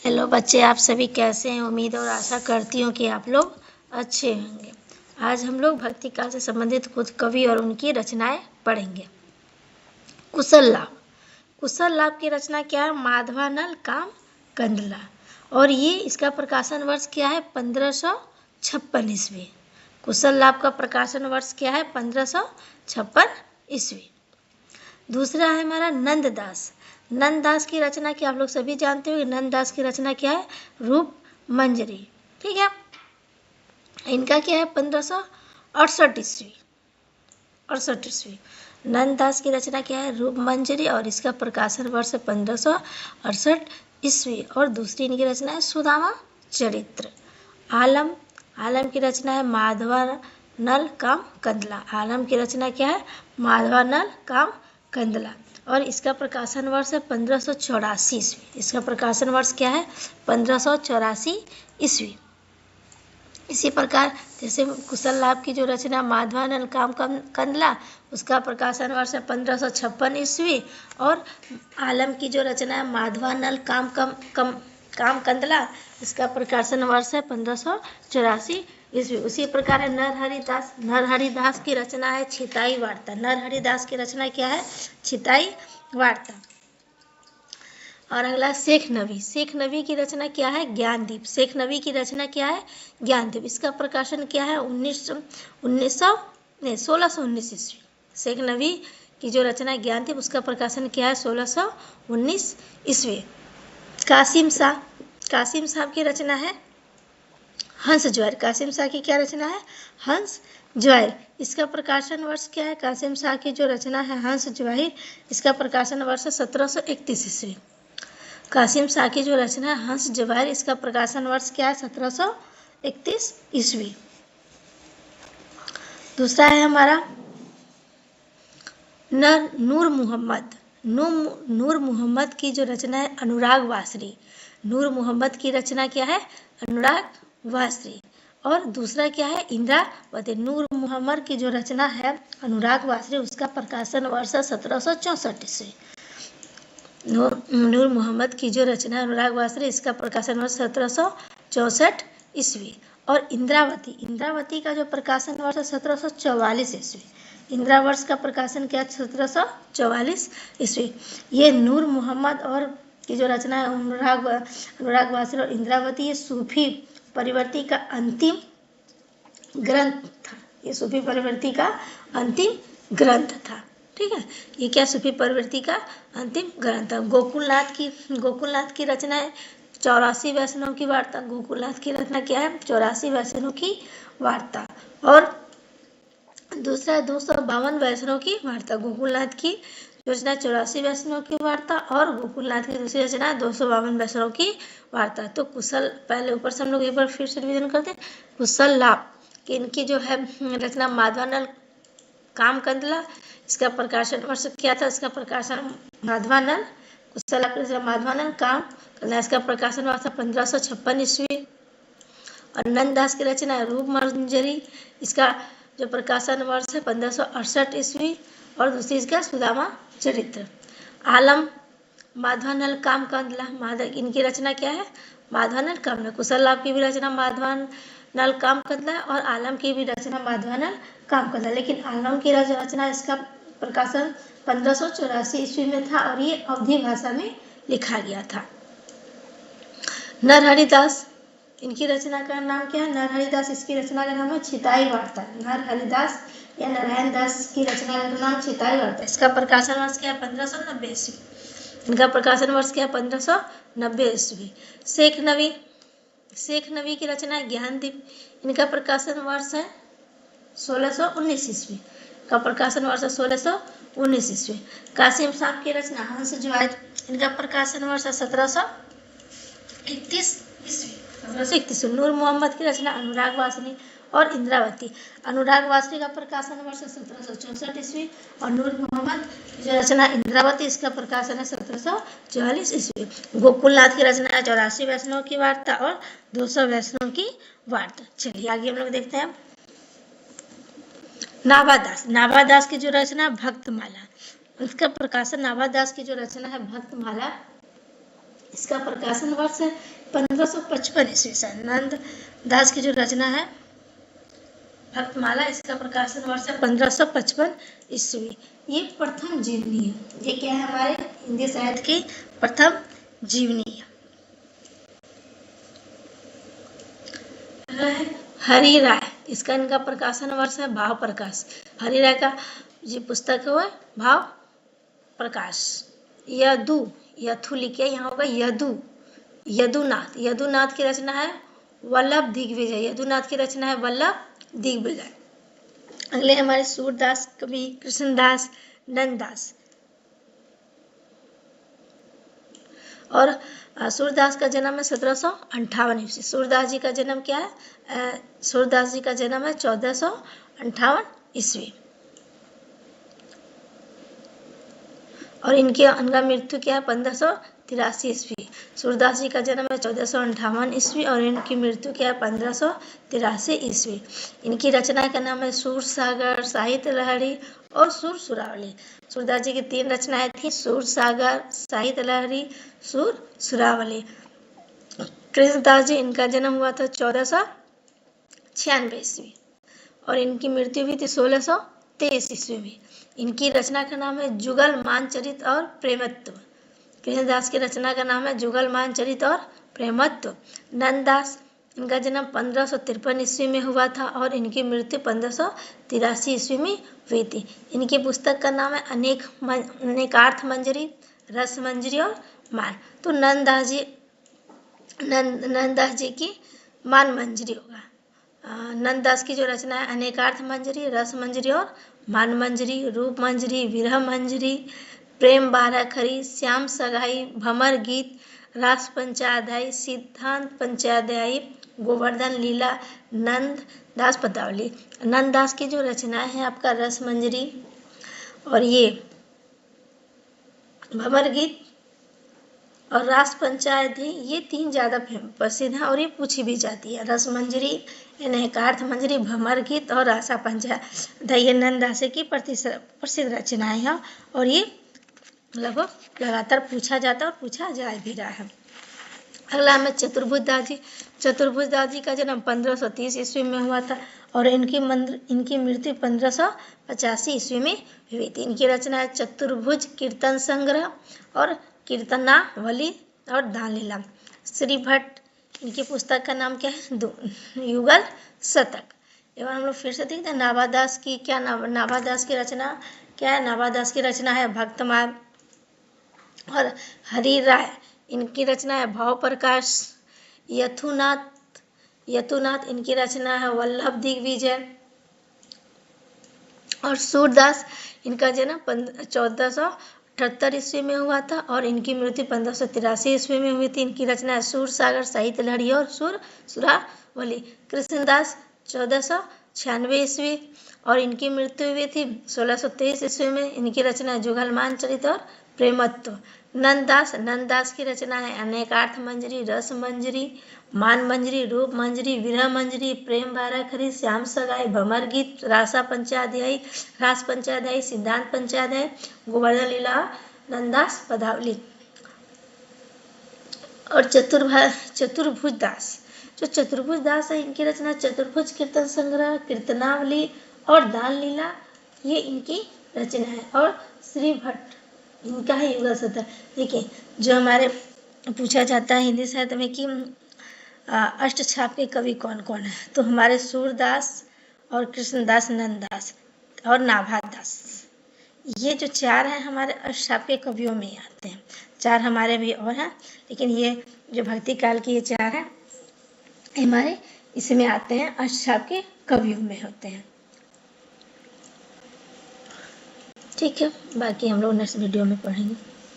Hello बच्चे, आप सभी कैसे हैं। उम्मीद और आशा करती हूँ कि आप लोग अच्छे होंगे। आज हम लोग भक्ति काल से संबंधित कुछ कवि और उनकी रचनाएं पढ़ेंगे। कुशल लाभ। कुशल लाभ की रचना क्या है? माधवानल काम कंदला। और ये इसका प्रकाशन वर्ष क्या है? 1556 ईस्वी। कुशल लाभ का प्रकाशन वर्ष क्या है? 1556 ईस्वी। दूसरा है हमारा नंददास। नंददास की रचना क्या आप लोग सभी जानते हो कि नंददास की रचना क्या है? रूप मंजरी। ठीक है, इनका क्या है? 1568 ईस्वी। 68 ईस्वी। नंददास की रचना क्या है? रूप मंजरी, और इसका प्रकाशन वर्ष है 1568 ईस्वी। और दूसरी इनकी रचना है सुदामा चरित्र। आलम। आलम की रचना है माधवानल काम कंदला। आलम की रचना क्या है? माधवानल काम कंदला, और इसका प्रकाशन वर्ष है 1584 ईस्वी। इसका प्रकाशन वर्ष क्या है? 1584 ईस्वी। इसी प्रकार जैसे कुशल लाभ की जो रचना माधवानल काम कंदला, उसका प्रकाशन वर्ष है 1556 ईस्वी। और आलम की जो रचना है माधवानल काम कंदला, इसका प्रकाशन वर्ष है 1584 ईस्वी। उसी प्रकार है नरहरिदास। नरहरिदास की रचना है छिताई वार्ता। नरहरिदास की रचना क्या है? छिताई वार्ता। और अगला शेख नबी। शेख नबी की रचना क्या है? ज्ञानदीप। शेख नबी की रचना क्या है? ज्ञानदीप। इसका प्रकाशन क्या है? 1619 ईस्वी। शेख नबी की जो रचना है ज्ञानदीप, उसका प्रकाशन क्या है? 1619 ईस्वी। कासिम शाह। कासिम साहब की रचना है हंस ज्वार। कासिम शाह की क्या रचना है? हंस ज्वार। इसका प्रकाशन वर्ष क्या है? कासिम शाह की जो रचना है हंस ज्वाहिर, इसका प्रकाशन वर्ष 1731 ईस्वी। कासिम शाह की जो रचना है हंस जवाहिर, इसका प्रकाशन वर्ष क्या है? 1731 ईस्वी। दूसरा है हमारा नूर मोहम्मद। नूर मोहम्मद की जो रचना है अनुराग वासरी। नूर मोहम्मद की रचना क्या है? अनुराग वासरी। और दूसरा क्या है? इंद्रावती। नूर मोहम्मद की जो रचना है अनुराग वासरी, उसका प्रकाशन वर्ष 1764 ईस्वी। नूर मोहम्मद की जो रचना अनुराग वासरी, इसका प्रकाशन वर्ष 1764 ईस्वी। और इंद्रावती। इंद्रावती का जो प्रकाशन वर्ष 1744 ईस्वी। इंद्रावर्ष का प्रकाशन क्या? 1744 ईस्वी। ये नूर मोहम्मद और की जो रचना है अनुराग वासरी और इंद्रावती, ये सूफी परिवर्ती का अंतिम ग्रंथ था। ये सूफी परिवर्ती का अंतिम ग्रंथ था। ठीक है, ये क्या? सूफी प्रवृत्ति का अंतिम ग्रंथ। गोकुलनाथ की रचना है 84 वैष्णव की वार्ता। गोकुलनाथ की रचना क्या है? 84 वैष्णव की वार्ता। और दूसरा है 252 वैष्णव की वार्ता। गोकुलनाथ की रचना 84 वैष्णव की वार्ता, और गोकुलनाथ की दूसरी रचना 252 वैष्णव की वार्ता। तो कुशल, पहले ऊपर से हम लोग एक बार फिर से रिवीजन करते हैं। कुशल लाभ कि इनकी जो है रचना माधवानल काम कंदला, इसका प्रकाशन वर्ष क्या था? इसका प्रकाशन माधवानल। कुशल लाभ माधवानल काम कंदला, इसका प्रकाशन वर्ष 1556 ईस्वी। और नंददास की रचना रूप मंजरी, इसका जो प्रकाशन वर्ष है 1568 ईस्वी। और दूसरी इसका सुदामा चरित्र। आलम माधवानल काम कंदला, इनकी रचना क्या है? माधवानल काम। कुशल लाभ की भी रचना माधवानल काम कंदला, और आलम की भी रचना माधवानल काम कंदला। लेकिन आलम की रचना, इसका प्रकाशन 1584 ईस्वी में था, और ये अवधी भाषा में लिखा गया था। नरहरिदास, इनकी रचना का नाम क्या है? नरहरिदास। इसकी रचना का नाम है छिताई वार्ता। नरहरिदास या नारायण दास की रचना का नाम छिताई वार्ता। इसका प्रकाशन वर्ष क्या है? 1590 ईस्वी। इनका प्रकाशन वर्ष क्या है? 1590 ईस्वी। शेख नबी। शेख नबी की रचना है ज्ञानदीप। इनका प्रकाशन वर्ष है 1619 ईस्वी। का प्रकाशन वर्ष 1619 ईस्वी। कासिम साहब की रचना हंस ज्वाहिर। इनका प्रकाशन वर्ष 1731 ईस्वी। 1731। नूर मोहम्मद की रचना अनुराग वासनी और इंद्रावती। अनुराग वासनी का प्रकाशन वर्ष 1764 ईस्वी, और नूर मोहम्मद जो रचना इंद्रावती, इसका प्रकाशन है 1744 ईस्वी। गोकुलनाथ की रचना है 84 वैष्णव की वार्ता और 200 वैष्णव की वार्ता। चलिए आगे हम लोग देखते हैं। नाभादास। नाभादास की जो रचना है भक्तमाला, इसका प्रकाशन नाभादास की जो रचना है भक्तमाला, इसका प्रकाशन वर्ष है 1555 ईस्वी सन। नंद दास की जो रचना है भक्तमाला, इसका प्रकाशन वर्ष है 1555 ईस्वी। ये प्रथम जीवनी है। ये क्या है? हमारे हिंदी साहित्य की प्रथम जीवनी है। हरि राय, इसका इनका प्रकाशन वर्ष है भाव प्रकाश। हरि राय का ये पुस्तक है भाव प्रकाश। यदु, यथु लिखिए, यहाँ होगा यदु, यदुनाथ। यदुनाथ की रचना है वल्लभ दिग्विजय। यदुनाथ की रचना है वल्लभ दिग्विजय। अगले हमारे सूरदास कवि कृष्णदास नंददास। और सूरदास का जन्म है 1758 ईस्वी। सूरदास जी का जन्म क्या है? सूरदास जी का जन्म है 1458 ईस्वी। और इनका मृत्यु क्या है? 1583 ईस्वी। सूरदास जी का जन्म है 1458 ईस्वी और इनकी मृत्यु क्या है? 1583 ईस्वी। इनकी रचना का नाम है सूर सागर, साहित्य लहरी और सुर सुरावली। सूरदास जी की 3 रचनाएं थी, सूर सागर, साहित्य लहरी, सुर सुरावली। कृष्णदास जी, इनका जन्म हुआ था 1496 ईस्वी और इनकी मृत्यु भी थी 1623 ईस्वी में। इनकी रचना का नाम है जुगल मानचरित और प्रेमत्व। कृष्णदास की रचना का नाम है जुगल मानचरित और प्रेमत्व। नंददास, इनका जन्म 1553 ईस्वी में हुआ था और इनकी मृत्यु 1583 ईस्वी में हुई थी। इनकी पुस्तक का नाम है अनेकार्थ मंजरी, रस मंजरी और मान। तो नंददास जी की मान मंजरी होगा। नंददास की जो रचना है अनेकार्थ मंजरी, रस मंजरी और मान मंजरी, रूप मंजरी, विरह मंजरी, प्रेम बारह खरी, श्याम सगाई, भमर गीत, रास पंचाध्यायी, सिद्धांत पंचाध्यायी, गोवर्धन लीला, नंद दास पदावली। नंददास की जो रचनाएं हैं आपका रस मंजरी और ये भमर गीत और रास पंचाध्यायी, ये 3 ज़्यादा प्रसिद्ध हैं और ये पूछी भी जाती है। रस मंजरी, अनेकार्थ मंजरी, भमर गीत और रासा पंचाध्यायी नंददास की प्रसिद्ध रचनाएं हैं और ये लगभग लगातार पूछा जाता है और पूछा जा भी रहा है। अगला हमें चतुर्भुज दास जी। चतुर्भुज दास जी का जन्म 1530 ईस्वी में हुआ था और इनकी मृत्यु 1585 ईस्वी में हुई थी। इनकी रचना है चतुर्भुज कीर्तन संग्रह और कीर्तनावली और दान लीला। श्री भट्ट, इनकी पुस्तक का नाम क्या है? युगल शतक। एवं हम लोग फिर से देखते हैं नाभादास की क्या नाभादास की रचना क्या है? नाभादास की रचना है भक्तमाल। और हरि राय, इनकी रचना है भाव प्रकाश। यथुनाथ, इनकी रचना है वल्लभ दिग्विजय। और सूरदास, इनका जन्म 1478 ईस्वी में हुआ था और इनकी मृत्यु 1583 ईस्वी में हुई थी। इनकी रचना है सूर सागर, साहित्य लहरी और सुर सुरावली। कृष्णदास 1496 ईस्वी और इनकी मृत्यु हुई थी 1623 ईस्वी में। इनकी रचना है जुगल मानचरित और प्रेमत्व। नंददास की रचना है अनेकार्थ मंजरी, रस मंजरी, मान मंजरी, रूप मंजरी, विरह मंजरी, प्रेम बारह खरी, श्याम सगाई, भमर गीत, रास पंचाध्यायी, सिद्धांत पंचाध्यायी, गोवर्धन लीला, नंददास पदावली। और चतुर्भुज दास, जो चतुर्भुज दास है, इनकी रचना चतुर्भुज कीर्तन संग्रह, कीर्तनावली और दान लीला, ये इनकी रचना है। और श्री भट्ट, इनका है युगल शतक। देखिए, जो हमारे पूछा जाता है हिंदी साहित्य में कि अष्टछाप के कवि कौन कौन है, तो हमारे सूरदास और कृष्णदास, नंददास और नाभादास, ये जो 4 हैं हमारे अष्टछाप के कवियों में आते हैं। 4 हमारे भी और हैं, लेकिन ये जो भक्ति काल की ये 4 हैं हमारे इसमें आते हैं, अष्टछाप के कवियों में होते हैं। ठीक है, बाकी हम लोग नेक्स्ट वीडियो में पढ़ेंगे।